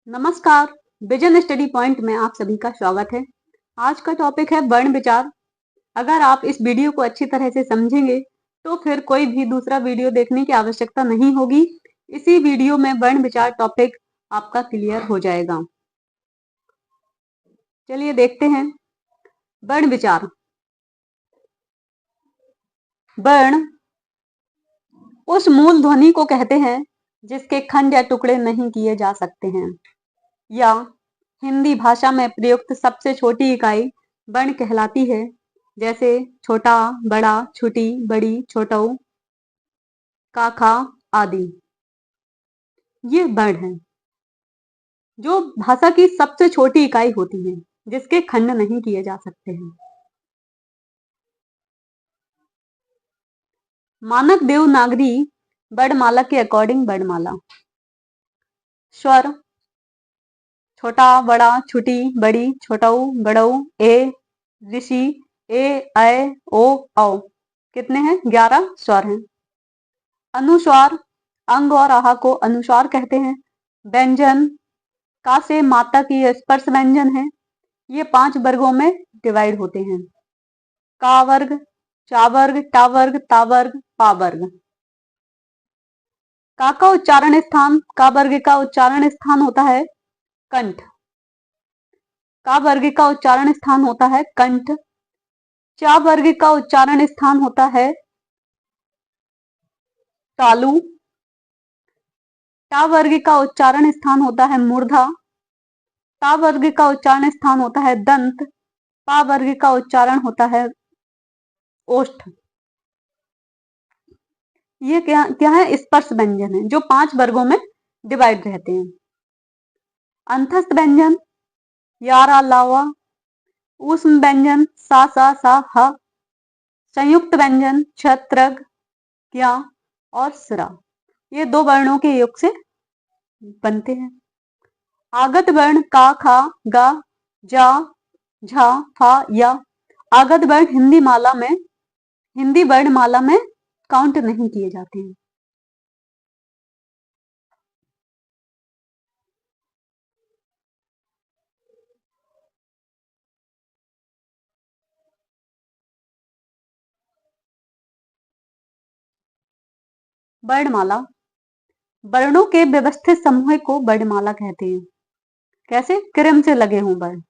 नमस्कार। Vision study point में आप सभी का स्वागत है। आज का टॉपिक है वर्ण विचार। अगर आप इस वीडियो को अच्छी तरह से समझेंगे तो फिर कोई भी दूसरा वीडियो देखने की आवश्यकता नहीं होगी। इसी वीडियो में वर्ण विचार टॉपिक आपका क्लियर हो जाएगा। चलिए देखते हैं वर्ण विचार। वर्ण उस मूल ध्वनि को कहते हैं जिसके खंड या टुकड़े नहीं किए जा सकते हैं, या हिंदी भाषा में प्रयुक्त सबसे छोटी इकाई वर्ण कहलाती है, जैसे छोटा, बड़ा, छोटी, बड़ी, छोटऊ, काखा आदि। ये वर्ण है जो भाषा की सबसे छोटी इकाई होती है, जिसके खंड नहीं किए जा सकते हैं। मानक देवनागरी वर्णमाला के अकॉर्डिंग वर्णमाला स्वर छोटा, बड़ा, छोटी, बड़ी, छोटऊ, बड़ऊ, ए, ऋषि, ए, ऐ, ओ, औ कितने हैं? 11 स्वर हैं। अनुस्वार अंग और आहा को अनुस्वार कहते हैं। व्यंजन का से माता की स्पर्श व्यंजन है। ये 5 वर्गों में डिवाइड होते हैं। का वर्ग, चा वर्ग, टा वर्ग, ता वर्ग, पा वर्ग। का उच्चारण स्थान, का वर्ग का उच्चारण स्थान होता है कंठ। का वर्ग का उच्चारण स्थान होता है कंठ। चा वर्ग का उच्चारण स्थान होता है तालु। टा वर्ग का उच्चारण स्थान होता है मूर्धा। ता वर्ग का उच्चारण स्थान होता है दंत। पा वर्ग का उच्चारण होता है ओष्ठ। ये क्या क्या है? स्पर्श व्यंजन है जो 5 वर्गों में डिवाइड रहते हैं। अंतस्थ व्यंजन यारा लावा, ऊष्म व्यंजन सा ह, संयुक्त व्यंजन छत्रग, क्या और सरा। ये 2 वर्णों के योग से बनते हैं। आगत वर्ण का, खा, गा, जा, झा, फा, या। आगत वर्ण हिंदी वर्णमाला में काउंट नहीं किए जाते हैं। वर्णमाला वर्णों के व्यवस्थित समूह को वर्णमाला कहते हैं। कैसे? क्रम से लगे हों वर्ण,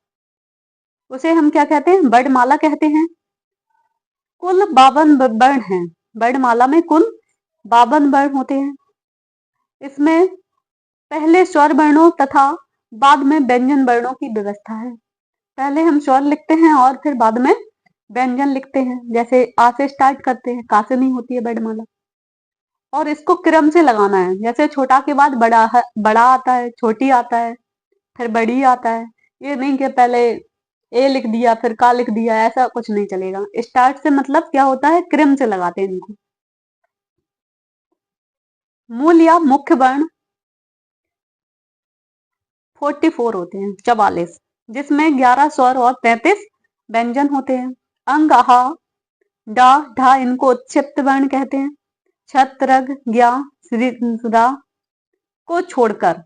उसे हम क्या कहते हैं? वर्णमाला कहते हैं। कुल 52 वर्ण हैं। वर्णमाला में कुल 52 वर्ण होते हैं। इसमें पहले स्वर वर्णों तथा बाद में व्यंजन वर्णों की व्यवस्था है। पहले हम स्वर लिखते हैं और फिर बाद में व्यंजन लिखते हैं। जैसे आ से स्टार्ट करते हैं, का से नहीं होती है वर्णमाला। और इसको क्रम से लगाना है। जैसे छोटा के बाद बड़ा है, बड़ा आता है, छोटी आता है, फिर बड़ी आता है। ये नहीं कि पहले ए लिख दिया फिर का लिख दिया, ऐसा कुछ नहीं चलेगा। स्टार्ट से मतलब क्या होता है? क्रम से लगाते हैं इनको। मूल या मुख्य वर्ण 44 होते हैं, 44, जिसमें 11 स्वर और 33 व्यंजन होते हैं। अंग, आहा, डा, ढा इनको उत्क्षिप्त वर्ण कहते हैं। छत, रग, ज्ञा, रा को छोड़कर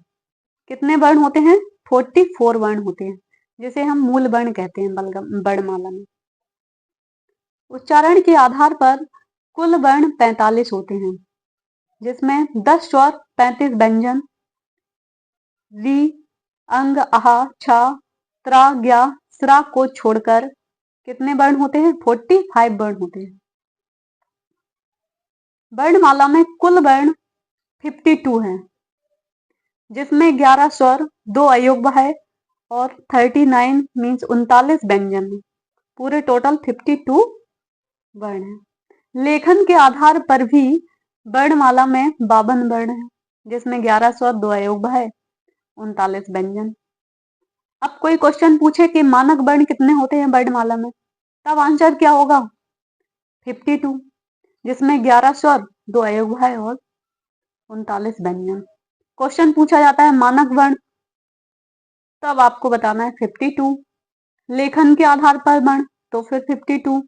कितने वर्ण होते हैं? 44 वर्ण होते हैं, जिसे हम मूल वर्ण कहते हैं वर्णमाला में। उच्चारण के आधार पर कुल वर्ण 45 होते हैं, जिसमें 10 स्वर, 35 व्यंजन। री, अंग, आहा, छा, त्रा, ज्ञा, स्रा को छोड़कर कितने वर्ण होते हैं? 45 वर्ण होते हैं। वर्णमाला में कुल वर्ण 52 हैं, जिसमें 11 स्वर, 2 अयोग्य है और 39 मीन्स 39 व्यंजन है। पूरे टोटल 52 वर्ण है। लेखन के आधार पर भी वर्णमाला में 52 वर्ण है, जिसमें 11 स्वर, 2 अयोग्य है, 39 व्यंजन। अब कोई क्वेश्चन पूछे कि मानक वर्ण कितने होते हैं वर्णमाला में, तब आंसर क्या होगा? 52, जिसमें 11 स्वर, 2 अयोग्य है और 39 व्यंजन। क्वेश्चन पूछा जाता है मानक वर्ण, तब आपको बताना है 52। लेखन के आधार पर वर्ण तो फिर 52,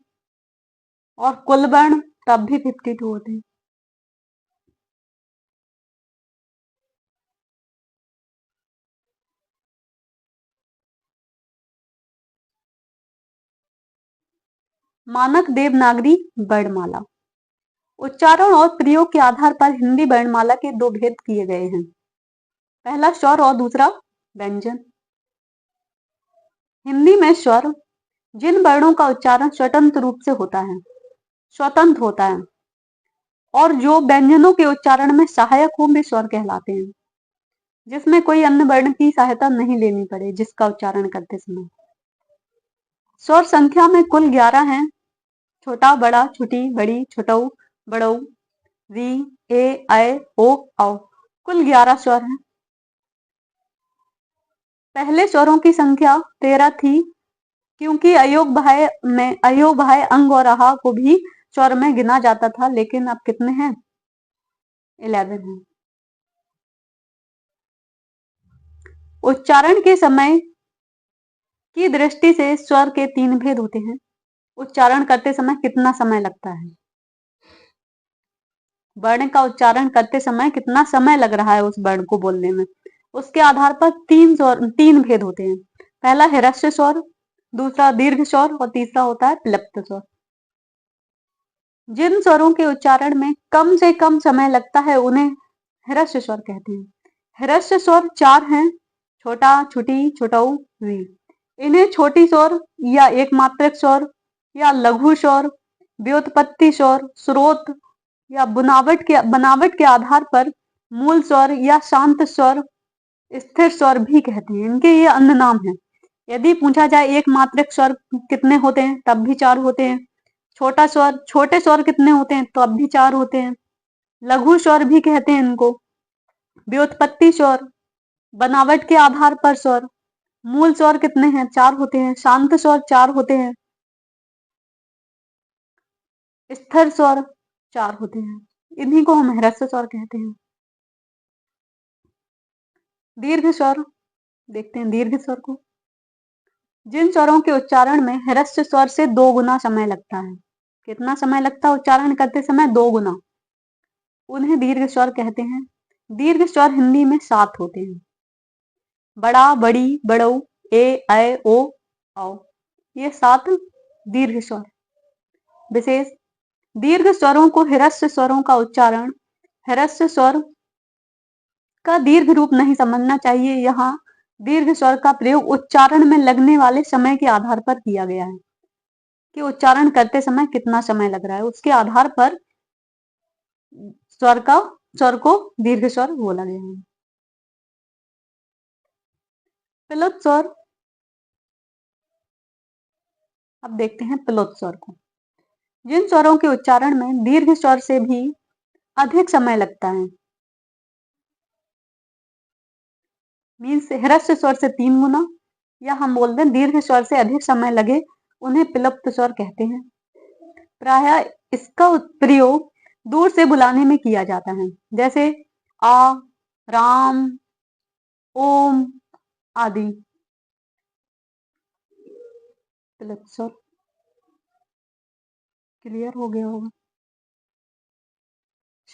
और कुल वर्ण तब भी 52 होते हैं। मानक देवनागरी वर्णमाला। उच्चारण और प्रयोग के आधार पर हिंदी वर्णमाला के दो भेद किए गए हैं, पहला स्वर और दूसरा व्यंजन। हिंदी में स्वर जिन वर्णों का उच्चारण स्वतंत्र रूप से होता है, स्वतंत्र होता है, और जो व्यंजनों के उच्चारण में सहायक हो, वे स्वर कहलाते हैं, जिसमें कोई अन्य वर्ण की सहायता नहीं लेनी पड़े जिसका उच्चारण करते समय। स्वर संख्या में कुल 11 हैं, छोटा, बड़ा, छोटी, बड़ी, छोटऊ, बड़ऊ, री, ए, ऐ, ओ, औ, कुल 11 स्वर हैं। पहले स्वरों की संख्या 13 थी, क्योंकि अयोगबाह्य अंग और आहा को भी स्वर में गिना जाता था, लेकिन अब कितने हैं? 11 हैं। उच्चारण के समय की दृष्टि से स्वर के 3 भेद होते हैं। उच्चारण करते समय कितना समय लगता है, वर्ण का उच्चारण करते समय कितना समय लग रहा है उस वर्ण को बोलने में, उसके आधार पर 3 भेद होते हैं। पहला ह्रस्व स्वर, दूसरा दीर्घ स्वर और तीसरा होता है प्लुप्त स्वर। जिन स्वरों के उच्चारण में कम से कम समय लगता है उन्हें ह्रस्व स्वर कहते हैं। ह्रस्व स्वर 4 हैं, छोटा, छोटी, छोटऊ, वी। इन्हें छोटी स्वर या एक मात्रक स्वर या लघु स्वर, व्युत्पत्ति स्वर, स्रोत या बनावट के आधार पर मूल स्वर या शांत स्वर, स्थिर स्वर भी कहते हैं। इनके ये अन्य नाम हैं। यदि पूछा जाए एक मात्रक स्वर कितने होते हैं, तब भी 4 होते हैं। छोटे स्वर कितने होते हैं, तो अब भी 4 होते हैं। लघु स्वर भी कहते हैं इनको। व्युत्पत्ति स्वर, बनावट के आधार पर स्वर, मूल स्वर कितने हैं, 4 होते हैं। शांत स्वर 4 होते हैं, स्थिर स्वर 4 होते हैं। इन्हीं को हम ह्रस्व स्वर कहते हैं। दीर्घ स्वर, देखते हैं दीर्घ स्वर को। जिन स्वरों के उच्चारण में ह्रस्व स्वर से 2 गुना समय लगता है, कितना समय लगता है उच्चारण करते समय? 2 गुना, उन्हें दीर्घ स्वर कहते हैं। दीर्घ स्वर हिंदी में 7 होते हैं, बड़ा, बड़ी, बड़ऊ, ए, ऐ, ओ, औ, ये 7 दीर्घ स्वर। विशेष दीर्घ स्वरों को ह्रस्व स्वरों का उच्चारण ह्रस्व स्वर का दीर्घ रूप नहीं समझना चाहिए। यहाँ दीर्घ स्वर का प्रयोग उच्चारण में लगने वाले समय के आधार पर किया गया है, कि उच्चारण करते समय कितना समय लग रहा है, उसके आधार पर स्वर को दीर्घ स्वर बोला गया है। प्लुत स्वर, अब देखते हैं प्लुत स्वर को। जिन स्वरों के उच्चारण में दीर्घ स्वर से भी अधिक समय लगता है, मीन्स ह्रस्व स्वर से 3 गुना, या हम बोलते हैं दीर्घ स्वर से अधिक समय लगे, उन्हें प्लुप्त स्वर कहते हैं। प्रायः इसका प्रयोग दूर से बुलाने में किया जाता है, जैसे आ, राम, ओम आदि। प्लुप्त स्वर क्लियर हो गया होगा।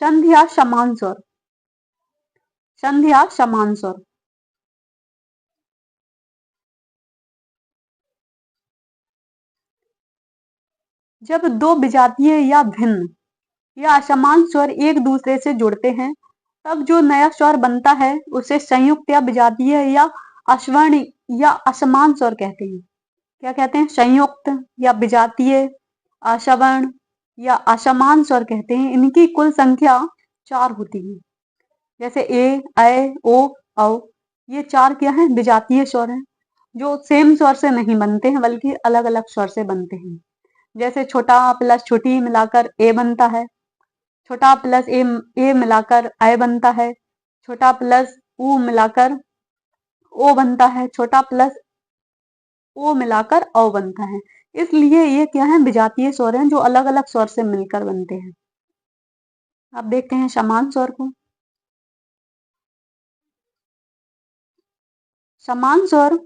संध्या समान स्वर, संध्या समान स्वर। जब 2 विजातीय या भिन्न या असमान स्वर एक दूसरे से जुड़ते हैं, तब जो नया स्वर बनता है उसे संयुक्त या विजातीय या अश्वर्ण या असमान स्वर कहते हैं। क्या कहते हैं? संयुक्त या विजातीय, अश्वर्ण या असमान स्वर कहते हैं। इनकी कुल संख्या 4 होती है, जैसे ए, ऐ, ओ, औ। ये 4 क्या हैं? विजातीय स्वर हैं, जो सेम स्वर से नहीं बनते हैं बल्कि अलग अलग स्वर से बनते हैं। जैसे छोटा प्लस छोटी मिलाकर ए बनता है, छोटा प्लस ए मिलाकर ऐ बनता है, छोटा प्लस ऊ मिलाकर ओ बनता है, छोटा प्लस ओ मिलाकर औ बनता है। इसलिए ये क्या है? विजातीय स्वर हैं, जो अलग अलग स्वर से मिलकर बनते हैं। अब देखते हैं समान स्वर को। समान स्वर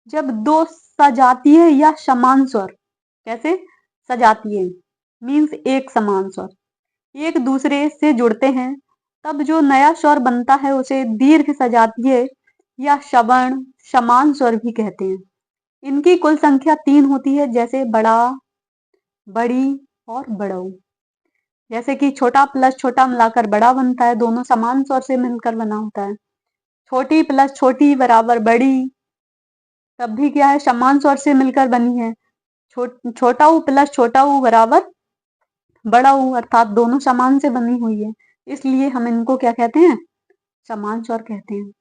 जब 2 सजातीय या समान स्वर, कैसे? सजातीय मीन्स एक समान स्वर एक दूसरे से जुड़ते हैं, तब जो नया स्वर बनता है उसे दीर्घ सजातीय या सवर्ण समान स्वर भी कहते हैं। इनकी कुल संख्या 3 होती है, जैसे बड़ा, बड़ी और बड़ऊ। जैसे कि छोटा प्लस छोटा मिलाकर बड़ा बनता है, दोनों समान स्वर से मिलकर बना होता है। छोटी प्लस छोटी बराबर बड़ी, तब भी क्या है, समान स्वर से मिलकर बनी है। छोटा ऊ प्लस छोटा ऊ बराबर बड़ा ऊ, अर्थात दोनों समान से बनी हुई है, इसलिए हम इनको क्या कहते हैं, समान स्वर कहते हैं।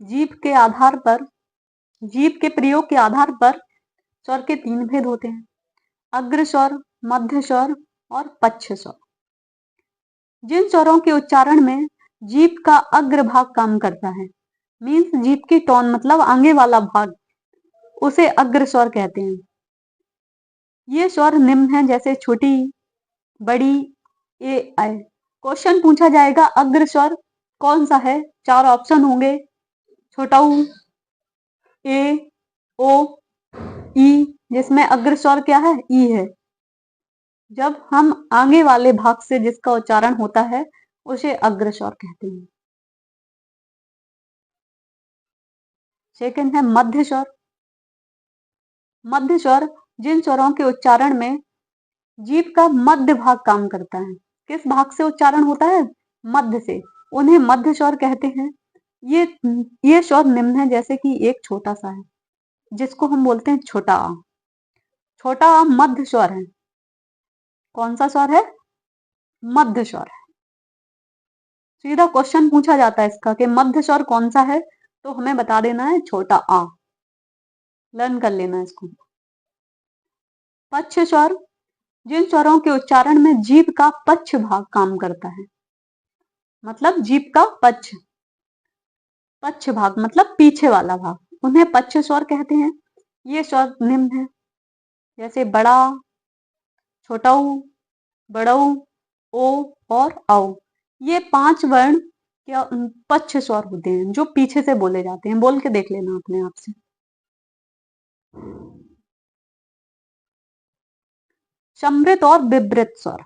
जीभ के आधार पर, जीभ के प्रयोग के आधार पर स्वर के 3 भेद होते हैं, अग्र स्वर, मध्य स्वर और पक्ष स्वर। जिन स्वरों के उच्चारण में जीभ का अग्र भाग काम करता है, मीन्स जीभ की टोन मतलब आगे वाला भाग, उसे अग्र स्वर कहते हैं। ये स्वर निम्न है, जैसे छोटी, बड़ी, ए, ऐ। क्वेश्चन पूछा जाएगा अग्र स्वर कौन सा है, 4 ऑप्शन होंगे, छोटा ऊ, ए, ओ, ई, जिसमें अग्र स्वर क्या है, ई है। जब हम आगे वाले भाग से जिसका उच्चारण होता है उसे अग्र स्वर कहते हैं। सेकंड है मध्य स्वर। मध्य स्वर जिन स्वरों के उच्चारण में जीभ का मध्य भाग काम करता है, किस भाग से उच्चारण होता है, मध्य से, उन्हें मध्य स्वर कहते हैं। ये स्वर निम्न है, जैसे कि एक छोटा सा है जिसको हम बोलते हैं छोटा आ। छोटा आ मध्य स्वर है। कौन सा स्वर है, मध्य स्वर है। सीधा क्वेश्चन पूछा जाता है इसका कि मध्य स्वर कौन सा है, तो हमें बता देना है छोटा आ, लर्न कर लेना है इसको। पक्ष स्वर जिन स्वरों के उच्चारण में जीभ का पक्ष भाग काम करता है, मतलब जीभ का पक्ष, पक्ष भाग मतलब पीछे वाला भाग, उन्हें पक्ष स्वर कहते हैं। ये स्वर निम्न है, जैसे बड़ा, छोटा ऊ, बड़ऊ, ओ और औ। ये 5 वर्ण क्या पक्ष स्वर होते हैं जो पीछे से बोले जाते हैं। बोल के देख लेना अपने आप से। समृत और विवृत स्वर।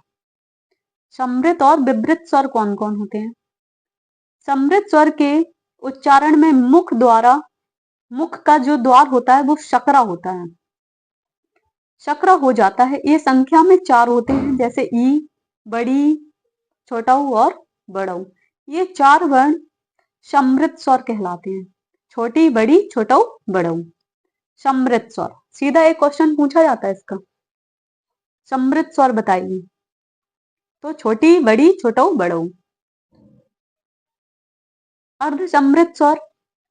समृत और विवृत स्वर कौन कौन होते हैं? समृत स्वर के उच्चारण में मुख द्वारा, मुख का जो द्वार होता है वो शकरा होता है, शकरा हो जाता है। ये संख्या में 4 होते हैं, जैसे ई, बड़ी, छोटा ऊ और बड़ा ऊ। ये 4 वर्ण समृत स्वर कहलाते हैं। छोटी, बड़ी, छोटा ऊ, बड़ा ऊ, समृत स्वर। सीधा एक क्वेश्चन पूछा जाता है इसका, समृत स्वर बताइए, तो छोटी, बड़ी, छोटा ऊ, बड़ा ऊ। अर्धसमृत स्वर।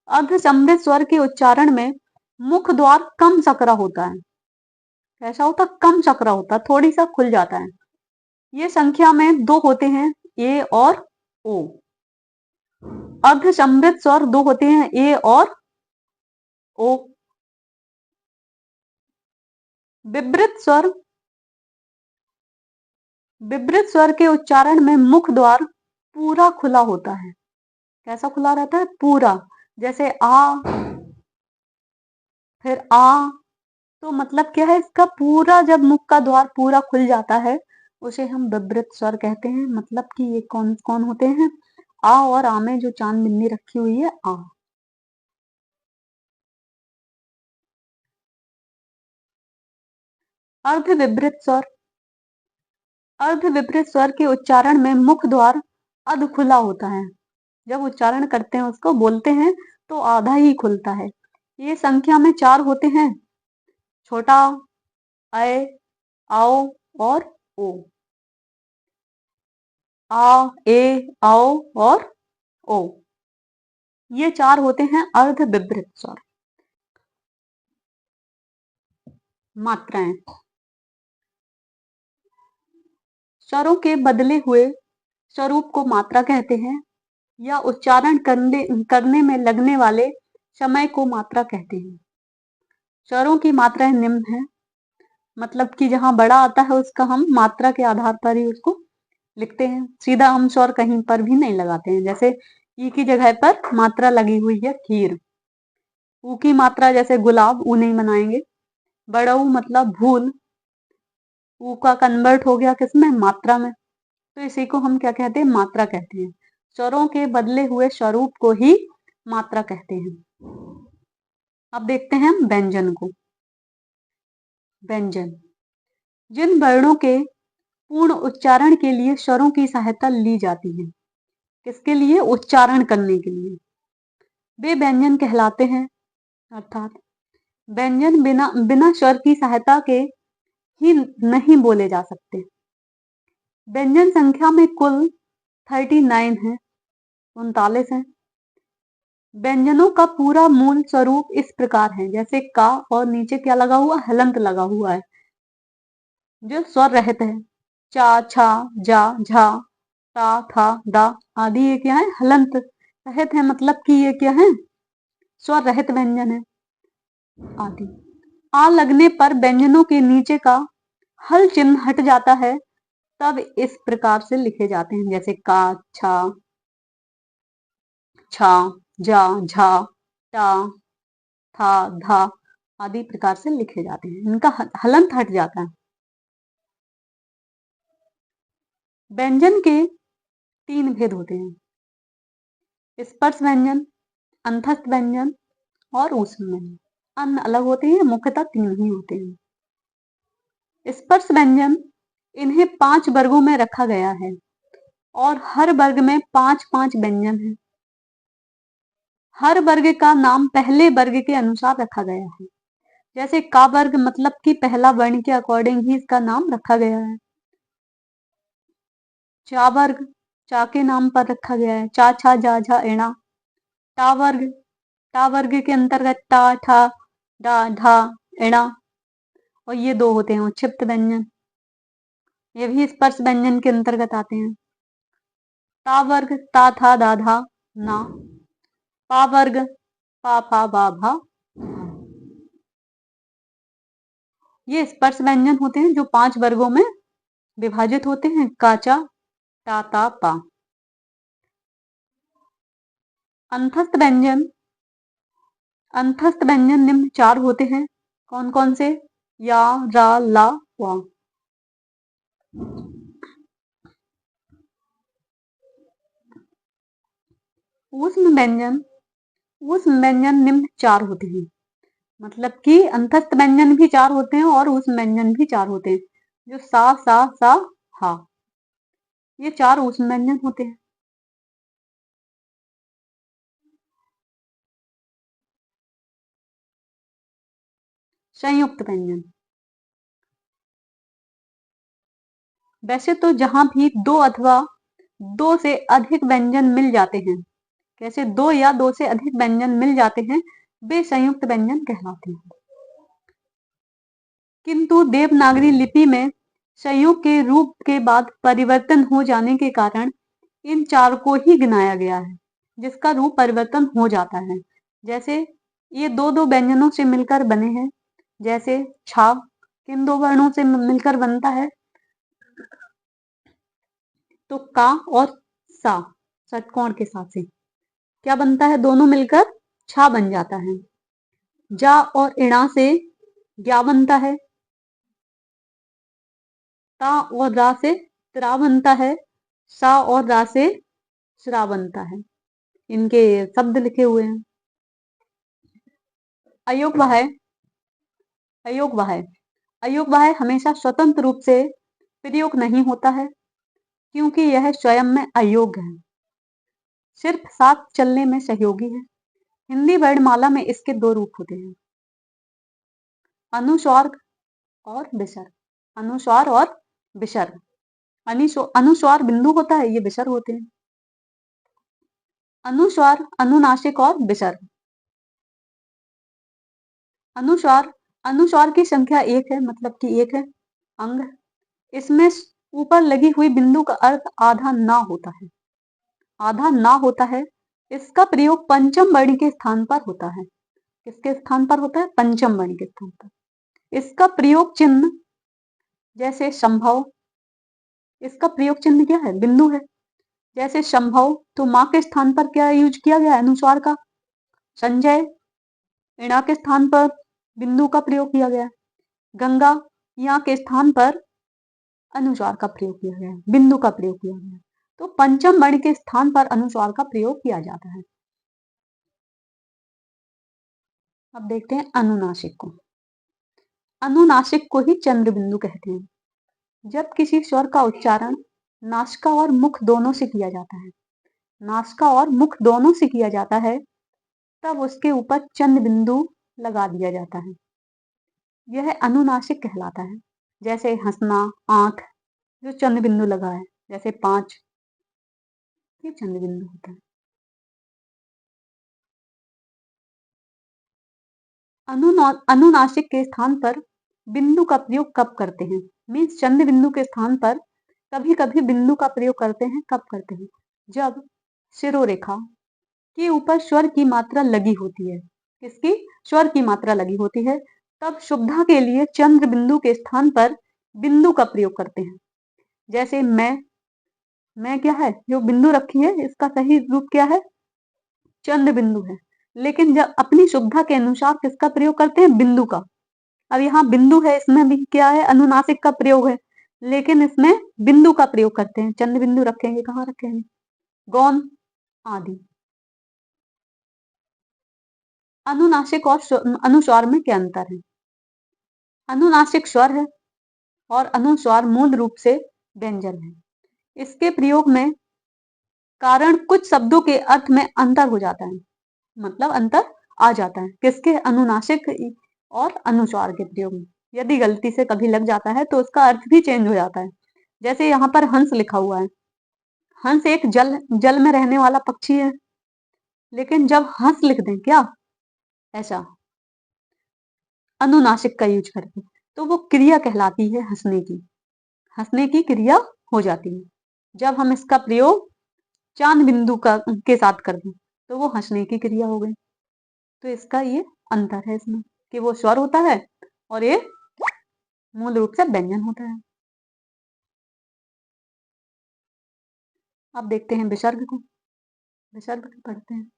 अर्धसमृत स्वर के उच्चारण में मुख द्वार कम सकरा होता है। कैसा होता, कम सकरा होता, थोड़ी सा खुल जाता है। ये संख्या में 2 होते हैं, ए और ओ। अर्धसमृत स्वर 2 होते हैं, ए और ओ। विवृत स्वर, विवृत स्वर के उच्चारण में मुख द्वार पूरा खुला होता है। कैसा खुला रहता है, पूरा, जैसे आ, फिर आ, तो मतलब क्या है इसका, पूरा जब मुख का द्वार पूरा खुल जाता है उसे हम विवृत स्वर कहते हैं। मतलब कि ये कौन कौन होते हैं, आ और आ में जो चांद बिन्नी रखी हुई है, आ। अर्धविवृत स्वर। अर्धविवृत स्वर के उच्चारण में मुख द्वार अध खुला होता है। जब उच्चारण करते हैं, उसको बोलते हैं, तो आधा ही खुलता है। ये संख्या में 4 होते हैं, छोटा, ऐ, आओ और ओ। आ, ए, आओ और ओ, ये 4 होते हैं अर्धविवृत स्वर। मात्राएं। स्वरों के बदले हुए स्वरूप को मात्रा कहते हैं, या उच्चारण करने में लगने वाले समय को मात्रा कहते हैं। स्वरों की मात्राएं निम्न है, मतलब कि जहां बड़ा आता है उसका हम मात्रा के आधार पर ही उसको लिखते हैं। सीधा हम स्वर कहीं पर भी नहीं लगाते हैं। जैसे ई की जगह पर मात्रा लगी हुई है खीर, ऊ की मात्रा जैसे गुलाब, ऊ नहीं बनाएंगे। बड़ा ऊ मतलब भूल, ऊ का कन्वर्ट हो गया किसमें, मात्रा में। तो इसी को हम क्या कहते हैं? मात्रा कहते हैं। स्वरों के बदले हुए स्वरूप को ही मात्रा कहते हैं। अब देखते हैं हम व्यंजन को। व्यंजन जिन वर्णों के पूर्ण उच्चारण के लिए स्वरों की सहायता ली जाती है। किसके लिए? उच्चारण करने के लिए। वे व्यंजन कहलाते हैं। अर्थात व्यंजन बिना बिना स्वर की सहायता के ही नहीं बोले जा सकते। व्यंजन संख्या में कुल 39 है, 39 है। व्यंजनों का पूरा मूल स्वरूप इस प्रकार है, जैसे का और नीचे क्या लगा हुआ? हलंत लगा हुआ है, जो स्वर रहित है। चा, छा, जा, झा, ता, था, दा आदि ये क्या है? हलंत रहित है, मतलब कि ये क्या है? स्वर रहित व्यंजन है आदि। आ लगने पर व्यंजनों के नीचे का हल चिन्ह हट जाता है, तब इस प्रकार से लिखे जाते हैं, जैसे का, छा, छा, जा, झा, टा, था, धा आदि प्रकार से लिखे जाते हैं। इनका हलंत हट जाता है। व्यंजन के 3 भेद होते हैं: स्पर्श व्यंजन, अंतस्थ व्यंजन और ऊष्म व्यंजन। अन्य अलग होते हैं, मुख्यतः 3 ही होते हैं। स्पर्श व्यंजन, इन्हें 5 वर्गों में रखा गया है और हर वर्ग में 5-5 व्यंजन हैं। हर वर्ग का नाम पहले वर्ग के अनुसार रखा गया है। जैसे का वर्ग, मतलब कि पहला वर्ण के अकॉर्डिंग ही इसका नाम रखा गया है। चा वर्ग, चा के नाम पर रखा गया है, चा, छा, जा, झा, एणा। टा वर्ग, टा वर्ग के अंतर्गत टा, ठा, डा, ढा, एणा। और ये 2 होते हैं उच्छिप्त व्यंजन, ये भी स्पर्श व्यंजन के अंतर्गत आते हैं। ता वर्ग, ता, था, दा, धा, ना। पा वर्ग, पा, फा, बा, भा। ये स्पर्श व्यंजन होते हैं जो 5 वर्गों में विभाजित होते हैं: काचा, टा, ता, पा। अंतस्थ व्यंजन, अंतस्थ व्यंजन निम्न 4 होते हैं। कौन कौन से? या, रा, ला, वा। ऊष्म व्यंजन, ऊष्म व्यंजन निम्न 4 होते हैं, मतलब कि अंतस्थ व्यंजन भी 4 होते हैं और ऊष्म व्यंजन भी 4 होते हैं, जो सा, सा, हा, ये 4 ऊष्म व्यंजन होते हैं। संयुक्त व्यंजन, वैसे तो जहां भी 2 अथवा 2 से अधिक व्यंजन मिल जाते हैं, कैसे 2 या 2 से अधिक व्यंजन मिल जाते हैं, वे संयुक्त व्यंजन कहलाते हैं। किंतु देवनागरी लिपि में संयुक्त के रूप के बाद परिवर्तन हो जाने के कारण इन 4 को ही गिनाया गया है, जिसका रूप परिवर्तन हो जाता है। जैसे ये 2-2 व्यंजनों से मिलकर बने हैं, जैसे छा किन 2 वर्णों से मिलकर बनता है? तो का और सा षटकोण के साथ से क्या बनता है? दोनों मिलकर छा बन जाता है। जा और इणा से ज्ञा बनता है। ता और रा से त्रा बनता है। सा और रा से श्रा बनता है। इनके शब्द लिखे हुए हैं। अयोग्य, अयोग्य, अयोग्य हमेशा स्वतंत्र रूप से प्रयोग नहीं होता है, क्योंकि यह स्वयं में अयोग्य है, सिर्फ साथ चलने में सहयोगी है। हिंदी वर्णमाला में इसके 2 रूप होते हैं: अनुस्वार और विसर्ग। अनुस्वार और विसर्ग। अनुस्वार बिंदु होता है, ये विसर्ग होते हैं। अनुस्वार, अनुनासिक और विसर्ग। अनुस्वार, अनुस्वार की संख्या 1 है, मतलब कि 1 है अंग। इसमें ऊपर लगी हुई बिंदु का अर्थ आधा ना होता है, आधा ना होता है। इसका प्रयोग पंचम वर्ण के स्थान पर होता है। किसके स्थान पर होता है? पंचम वर्ण के स्थान पर। इसका प्रयोग चिन्ह, जैसे संभव, इसका प्रयोग चिन्ह क्या है? बिंदु है। जैसे संभव, तो मां के स्थान पर क्या यूज किया गया? अनुस्वार का। संजय, इणा के स्थान पर बिंदु का प्रयोग किया गया। गंगा, यहाँ के स्थान पर अनुस्वार का प्रयोग किया गया है, बिंदु का प्रयोग किया गया है। तो पंचम वर्ण के स्थान पर अनुस्वार का प्रयोग किया जाता है। अब देखते हैं अनुनासिक को। अनुनासिक को ही चंद्र बिंदु कहते हैं। जब किसी स्वर का उच्चारण नासिका और मुख दोनों से किया जाता है, नासिका और मुख दोनों से किया जाता है, तब उसके ऊपर चंद्र बिंदु लगा दिया जाता है। यह अनुनासिक कहलाता है। जैसे हंसना, आंख, जो चंद्र बिंदु लगा है, जैसे 5, ये चंद्र बिंदु होता है। अनुनासिक के स्थान पर बिंदु का प्रयोग कब करते हैं? मीन्स चंद्र बिंदु के स्थान पर कभी कभी बिंदु का प्रयोग करते हैं। कब करते हैं? जब शिरोरेखा के ऊपर स्वर की मात्रा लगी होती है। किसकी? स्वर की मात्रा लगी होती है। तब शुभता के लिए चंद्र बिंदु के स्थान पर बिंदु का प्रयोग करते हैं। जैसे मैं क्या है, जो बिंदु रखी है इसका सही रूप क्या है? चंद्र बिंदु है। लेकिन जब अपनी शुभता के अनुसार किसका प्रयोग करते हैं? बिंदु का। अब यहाँ बिंदु है, इसमें भी क्या है? अनुनासिक का प्रयोग है, लेकिन इसमें बिंदु का प्रयोग करते हैं। चंद्र बिंदु रखेंगे, कहाँ रखेंगे? गौण आदि। अनुनासिक और अनुस्वार में क्या अंतर है? अनुनासिक स्वर है और अनुस्वार मूल रूप से व्यंजन है। इसके प्रयोग में कारण कुछ शब्दों के अर्थ में अंतर हो जाता है, मतलब अंतर आ जाता है। किसके? अनुनासिक और अनुस्वार के प्रयोग में। यदि गलती से कभी लग जाता है तो उसका अर्थ भी चेंज हो जाता है। जैसे यहाँ पर हंस लिखा हुआ है। हंस एक जल में रहने वाला पक्षी है, लेकिन जब हंस लिख दें क्या ऐसा अनुनासिक का यूज करके, तो वो क्रिया कहलाती है हंसने की। हंसने की क्रिया हो जाती है। जब हम इसका प्रयोग चांद बिंदु का के साथ कर दें तो वो हंसने की क्रिया हो गई। तो इसका ये अंतर है इसमें कि वो स्वर होता है और ये मूल रूप से व्यंजन होता है। अब देखते हैं विसर्ग को। विसर्ग पढ़ते हैं।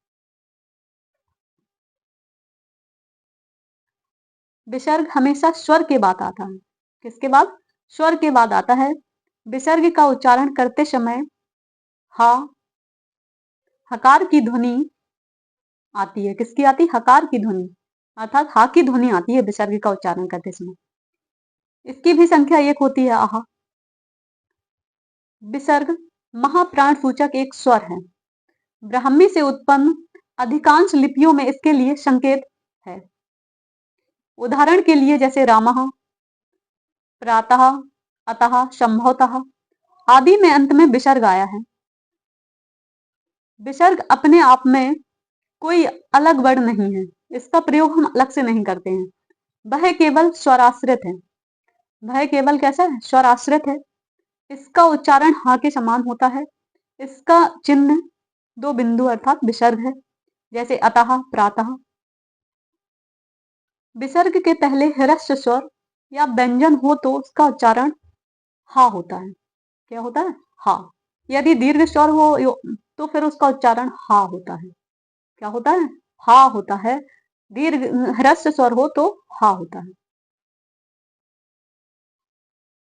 विसर्ग हमेशा स्वर के बाद आता है। किसके बाद? स्वर के बाद आता है। विसर्ग का उच्चारण करते समय हा, हकार की ध्वनि आती है। किसकी आती? हकार की ध्वनि, अर्थात हा की ध्वनि आती है विसर्ग का उच्चारण करते समय। इसकी भी संख्या 1 होती है, आहा। विसर्ग महाप्राण सूचक एक स्वर है। ब्राह्मी से उत्पन्न अधिकांश लिपियों में इसके लिए संकेत है। उदाहरण के लिए जैसे रामः, प्रातः, अतः, संभवतः आदि में अंत में विसर्ग आया है। विसर्ग अपने आप में कोई अलग वर्ण नहीं है। इसका प्रयोग हम अलग से नहीं करते हैं। वह केवल स्वराश्रित है। वह केवल कैसा है? स्वराश्रित है। इसका उच्चारण हा के समान होता है। इसका चिन्ह 2 बिंदु अर्थात विसर्ग है। जैसे अतः, प्रातः। विसर्ग के पहले ह्रस्व स्वर या व्यंजन हो तो उसका उच्चारण हा होता है। क्या होता है? हा। यदि दीर्घ स्वर हो तो फिर उसका उच्चारण हा होता है। क्या होता है? हा होता है। दीर्घ ह्रस्व स्वर हो तो हा होता है।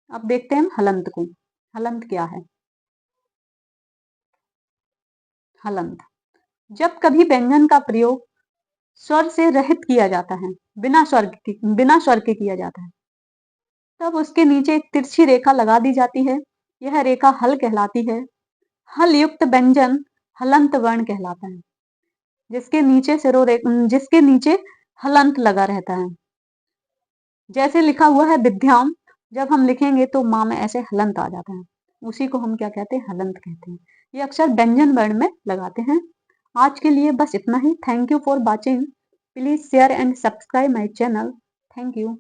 अब देखते हैं हलंत को। हलंत क्या है? हलंत जब कभी व्यंजन का प्रयोग स्वर से रहित किया जाता है, बिना स्वर के किया जाता है, तब उसके नीचे एक तिरछी रेखा लगा दी जाती है। यह रेखा हल कहलाती है। हल युक्त व्यंजन हलंत वर्ण कहलाता है। जिसके नीचे हलंत लगा रहता है। जैसे लिखा हुआ है विद्याम, जब हम लिखेंगे तो माँ में ऐसे हलंत आ जाता है। उसी को हम क्या कहते हैं? हलंत कहते हैं। ये अक्सर व्यंजन वर्ण में लगाते हैं। आज के लिए बस इतना ही। Thank you for watching. Please share and subscribe my channel. Thank you.